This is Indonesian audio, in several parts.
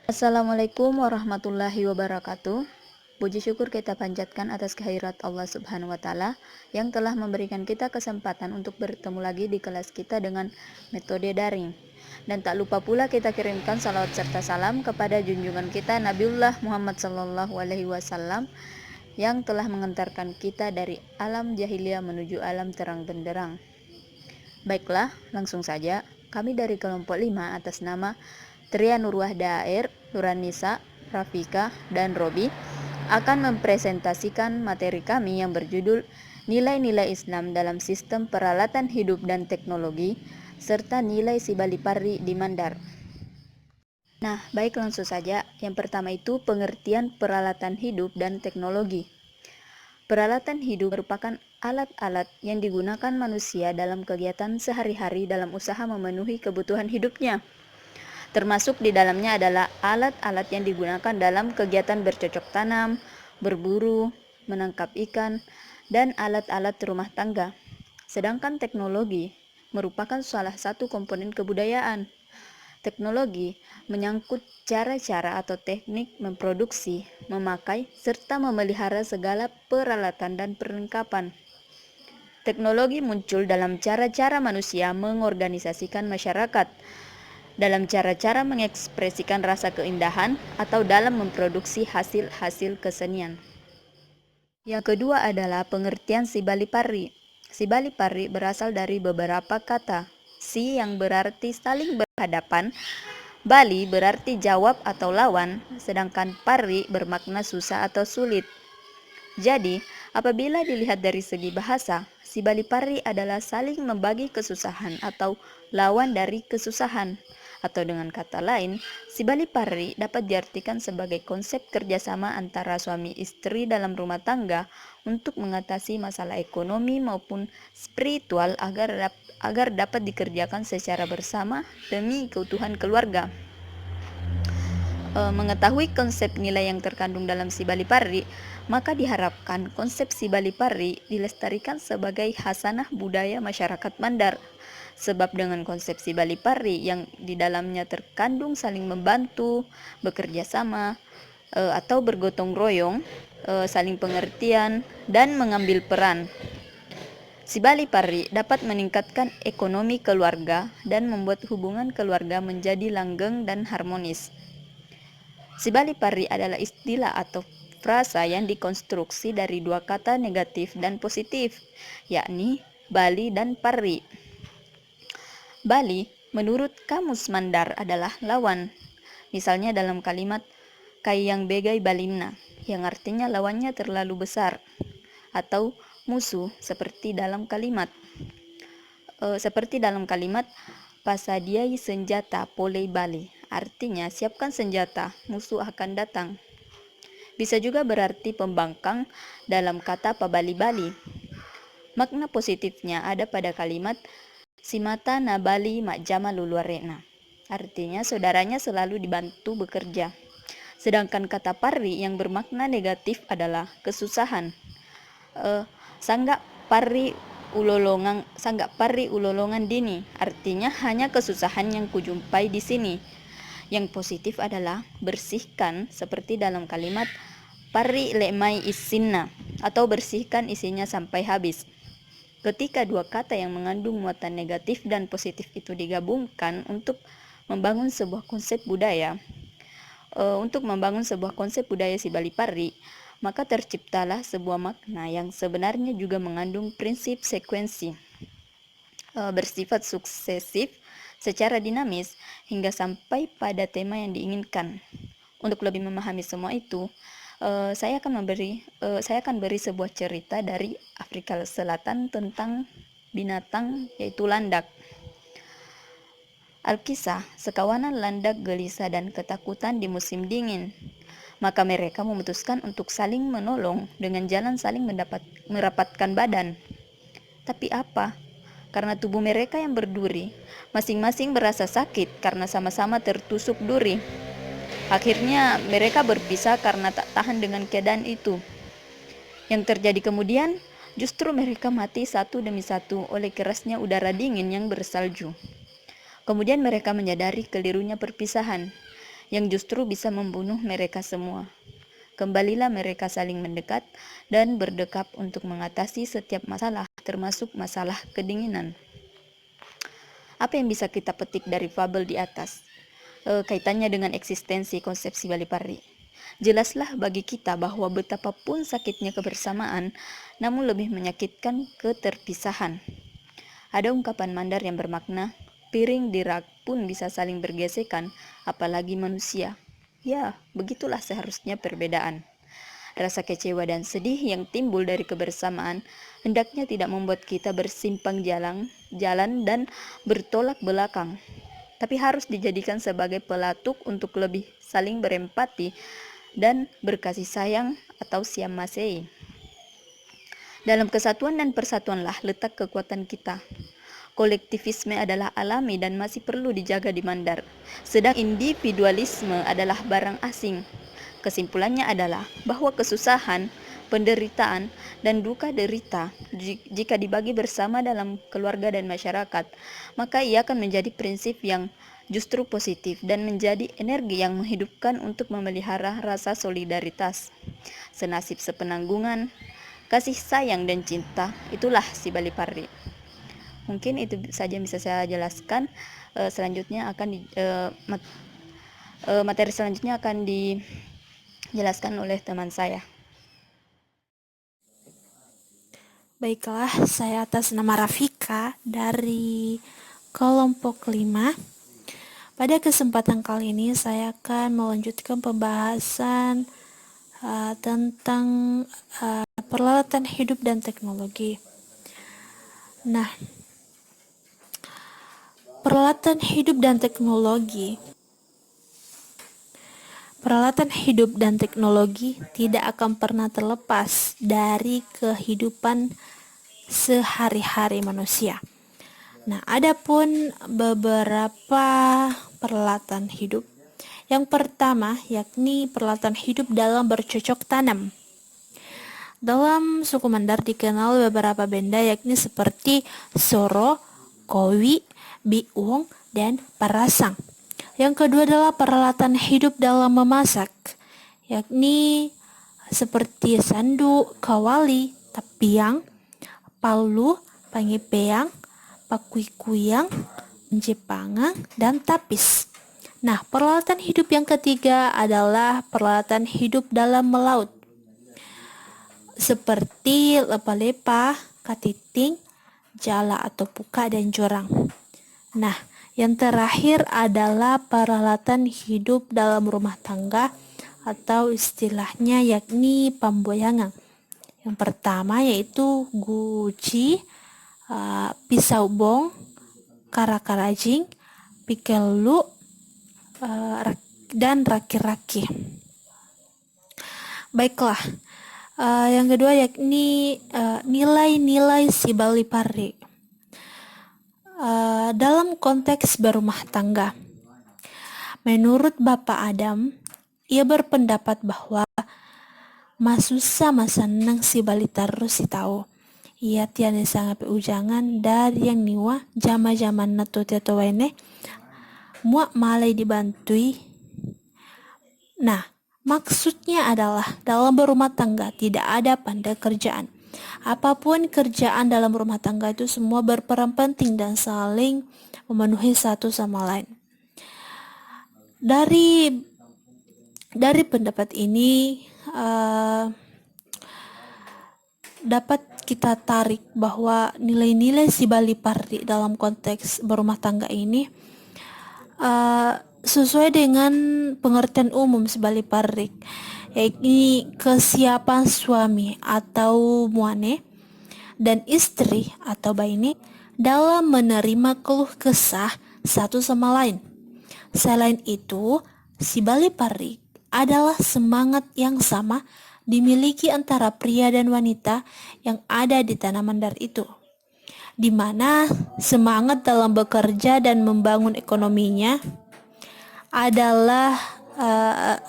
Assalamualaikum warahmatullahi wabarakatuh. Puji syukur kita panjatkan atas kehadirat Allah Subhanahu wa Ta'ala yang telah memberikan kita kesempatan untuk bertemu lagi di kelas kita dengan metode daring. Dan tak lupa pula kita kirimkan salawat serta salam kepada junjungan kita Nabiullah Muhammad SAW yang telah mengantarkan kita dari alam jahiliyah menuju alam terang benderang. Baiklah, langsung saja. Kami dari kelompok 5 atas nama Tria Nurwahda Air, Nuranisa, Rafika, dan Robi akan mempresentasikan materi kami yang berjudul Nilai-nilai Islam dalam Sistem Peralatan Hidup dan Teknologi serta nilai Sibalipari di Mandar. Nah, baik langsung saja. Yang pertama itu pengertian peralatan hidup dan teknologi. Peralatan hidup merupakan alat-alat yang digunakan manusia dalam kegiatan sehari-hari dalam usaha memenuhi kebutuhan hidupnya. Termasuk di dalamnya adalah alat-alat yang digunakan dalam kegiatan bercocok tanam, berburu, menangkap ikan, dan alat-alat rumah tangga. Sedangkan teknologi merupakan salah satu komponen kebudayaan. Teknologi menyangkut cara-cara atau teknik memproduksi, memakai, serta memelihara segala peralatan dan perlengkapan. Teknologi muncul dalam cara-cara manusia mengorganisasikan masyarakat, dalam cara-cara mengekspresikan rasa keindahan, atau dalam memproduksi hasil-hasil kesenian. Yang kedua adalah pengertian Sibalipari. Sibalipari berasal dari beberapa kata. Si yang berarti saling berhadapan, Bali berarti jawab atau lawan, sedangkan pari bermakna susah atau sulit. Jadi, apabila dilihat dari segi bahasa, Sibalipari adalah saling membagi kesusahan atau lawan dari kesusahan. Atau dengan kata lain, Sibalipari dapat diartikan sebagai konsep kerjasama antara suami istri dalam rumah tangga untuk mengatasi masalah ekonomi maupun spiritual agar dapat dikerjakan secara bersama demi keutuhan keluarga. Mengetahui konsep nilai yang terkandung dalam Sibalipari, maka diharapkan konsep Sibalipari dilestarikan sebagai hasanah budaya masyarakat Mandar. Sebab dengan konsep Sibalipari yang di dalamnya terkandung saling membantu, bekerja sama, atau bergotong royong, saling pengertian, dan mengambil peran. Sibalipari dapat meningkatkan ekonomi keluarga dan membuat hubungan keluarga menjadi langgeng dan harmonis. Sibalipari adalah istilah atau frasa yang dikonstruksi dari dua kata negatif dan positif, yakni Bali dan Pari. Bali menurut Kamus Mandar adalah lawan. Misalnya dalam kalimat Kayang Begai Balinna, yang artinya lawannya terlalu besar, atau musuh seperti dalam kalimat Pasadiai senjata polei Bali, artinya siapkan senjata, musuh akan datang. Bisa juga berarti pembangkang dalam kata pabali-bali. Makna positifnya ada pada kalimat Simata Nabali Makjama Luluarena, artinya saudaranya selalu dibantu bekerja. Sedangkan kata pari yang bermakna negatif adalah kesusahan. Sanggak pari ulolongan dini, artinya hanya kesusahan yang kujumpai di sini. Yang positif adalah bersihkan, seperti dalam kalimat pari lemai isinna, atau bersihkan isinya sampai habis. Ketika dua kata yang mengandung muatan negatif dan positif itu digabungkan untuk membangun sebuah konsep budaya, Sibalipari, maka terciptalah sebuah makna yang sebenarnya juga mengandung prinsip sekuensi, bersifat sukesif secara dinamis hingga sampai pada tema yang diinginkan. Untuk lebih memahami semua itu, saya akan beri sebuah cerita dari Afrika Selatan tentang binatang yaitu landak. Alkisah, sekawanan landak gelisah dan ketakutan di musim dingin. Maka mereka memutuskan untuk saling menolong dengan jalan saling merapatkan badan. Tapi apa? Karena tubuh mereka yang berduri, masing-masing berasa sakit karena sama-sama tertusuk duri. Akhirnya mereka berpisah karena tak tahan dengan keadaan itu. Yang terjadi kemudian, justru mereka mati satu demi satu oleh kerasnya udara dingin yang bersalju. Kemudian mereka menyadari kelirunya perpisahan. yang justru bisa membunuh mereka semua. Kembalilah mereka saling mendekat dan berdekap untuk mengatasi setiap masalah, termasuk masalah kedinginan. Apa yang bisa kita petik dari fabel di atas? Kaitannya dengan eksistensi konsepsi Bali Parri. Jelaslah bagi kita bahwa betapapun sakitnya kebersamaan, namun lebih menyakitkan keterpisahan. Ada ungkapan Mandar yang bermakna, piring di rak pun bisa saling bergesekan, apalagi manusia. Ya, begitulah seharusnya perbedaan. Rasa kecewa dan sedih yang timbul dari kebersamaan hendaknya tidak membuat kita bersimpang jalan dan bertolak belakang, tapi harus dijadikan sebagai pelatuk untuk lebih saling berempati dan berkasih sayang atau siam masei. Dalam kesatuan dan persatuanlah letak kekuatan kita. Kolektivisme adalah alami dan masih perlu dijaga di Mandar, sedang individualisme adalah barang asing. Kesimpulannya adalah bahwa kesusahan, penderitaan, dan duka derita jika dibagi bersama dalam keluarga dan masyarakat, maka ia akan menjadi prinsip yang justru positif dan menjadi energi yang menghidupkan untuk memelihara rasa solidaritas. Senasib sepenanggungan, kasih sayang dan cinta, itulah si Bali Parri. Mungkin itu saja yang bisa saya jelaskan. Selanjutnya akan materi selanjutnya akan dijelaskan oleh teman saya. Baiklah, saya atas nama Rafika dari kelompok 5. Pada kesempatan kali ini saya akan melanjutkan pembahasan tentang peralatan hidup dan teknologi. Nah, peralatan hidup dan teknologi. Peralatan hidup dan teknologi tidak akan pernah terlepas dari kehidupan sehari-hari manusia. Nah, adapun beberapa peralatan hidup. Yang pertama yakni peralatan hidup dalam bercocok tanam. Dalam suku Mandar dikenal beberapa benda yakni seperti soro, kowi, biung, dan parasang. Yang kedua adalah peralatan hidup dalam memasak, yakni seperti sandu, kawali, tapiang, palu, pangipeang, pakuikuyang, jepangang, dan tapis. Nah, peralatan hidup yang ketiga adalah peralatan hidup dalam melaut, seperti lepa-lepa, katiting, jala atau puka, dan jorang. Nah, yang terakhir adalah peralatan hidup dalam rumah tangga atau istilahnya yakni pamboyangan. Yang pertama yaitu guci, pisau bong, karakarajing, pikelu, dan raki-raki. Baiklah, yang kedua yakni nilai-nilai si Bali Parri. Dalam konteks berumah tangga, menurut Bapak Adam, ia berpendapat bahwa masusa masa senang si Bali terus si tahu. Ia tiada sangat ujangan dari yang niwa jama-jaman nato teto wene muak malai dibantui. Nah, maksudnya adalah dalam berumah tangga tidak ada pandai kerjaan. Apapun kerjaan dalam rumah tangga itu semua berperan penting dan saling memenuhi satu sama lain. Dari pendapat ini dapat kita tarik bahwa nilai-nilai si Bali Parri dalam konteks berumah tangga ini sesuai dengan pengertian umum si Bali Parri, yakni kesiapan suami atau muane dan istri atau baini dalam menerima keluh kesah satu sama lain. Selain itu, si Bali Parri adalah semangat yang sama dimiliki antara pria dan wanita yang ada di tanah Mandar itu, di mana semangat dalam bekerja dan membangun ekonominya adalah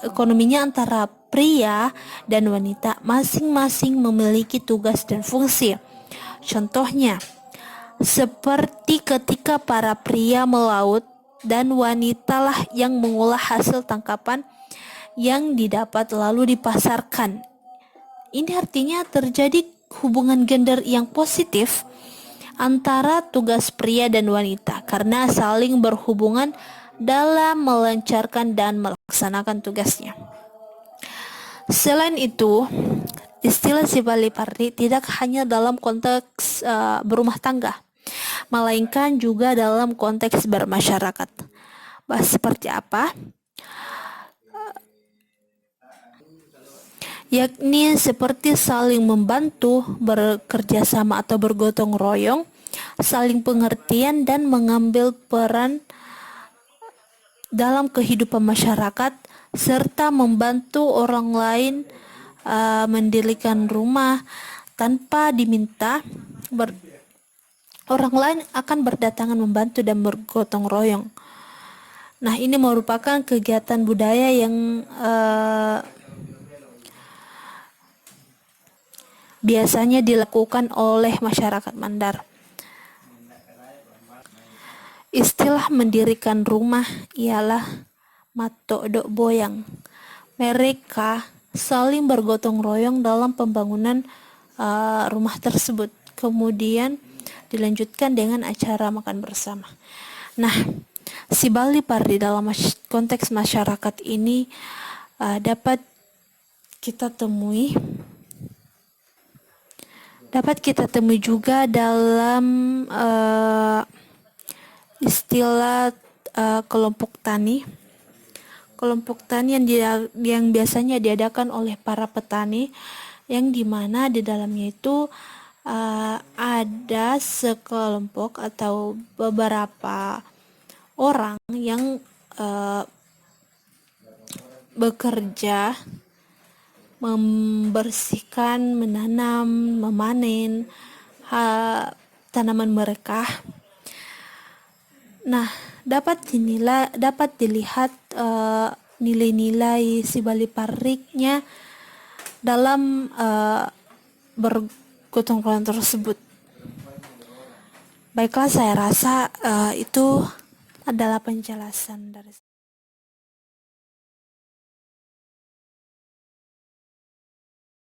ekonominya antara pria dan wanita masing-masing memiliki tugas dan fungsi. Contohnya, seperti ketika para pria melaut dan wanitalah yang mengolah hasil tangkapan yang didapat lalu dipasarkan. Ini artinya terjadi hubungan gender yang positif antara tugas pria dan wanita karena saling berhubungan dalam melancarkan dan melaksanakan tugasnya. Selain itu, istilah Sibali Parri tidak hanya dalam konteks berumah tangga, melainkan juga dalam konteks bermasyarakat. Seperti apa? Yakni seperti saling membantu, bekerja sama atau bergotong royong, saling pengertian dan mengambil peran dalam kehidupan masyarakat, serta membantu orang lain mendirikan rumah tanpa diminta. Orang lain akan berdatangan membantu dan bergotong royong. Nah, ini merupakan kegiatan budaya yang biasanya dilakukan oleh masyarakat Mandar. Istilah mendirikan rumah ialah mato dok boyang. Mereka saling bergotong royong dalam pembangunan rumah tersebut. Kemudian dilanjutkan dengan acara makan bersama. Nah, Sibali Parri dalam konteks masyarakat ini dapat kita temui juga dalam istilah kelompok tani. Kelompok tani yang biasanya diadakan oleh para petani, yang dimana di dalamnya itu ada sekelompok atau beberapa orang yang bekerja membersihkan, menanam, memanen tanaman mereka. Nah, dapat dilihat nilai-nilai Sibali Parriknya dalam bergotong royong tersebut. Baiklah, saya rasa itu adalah penjelasan dari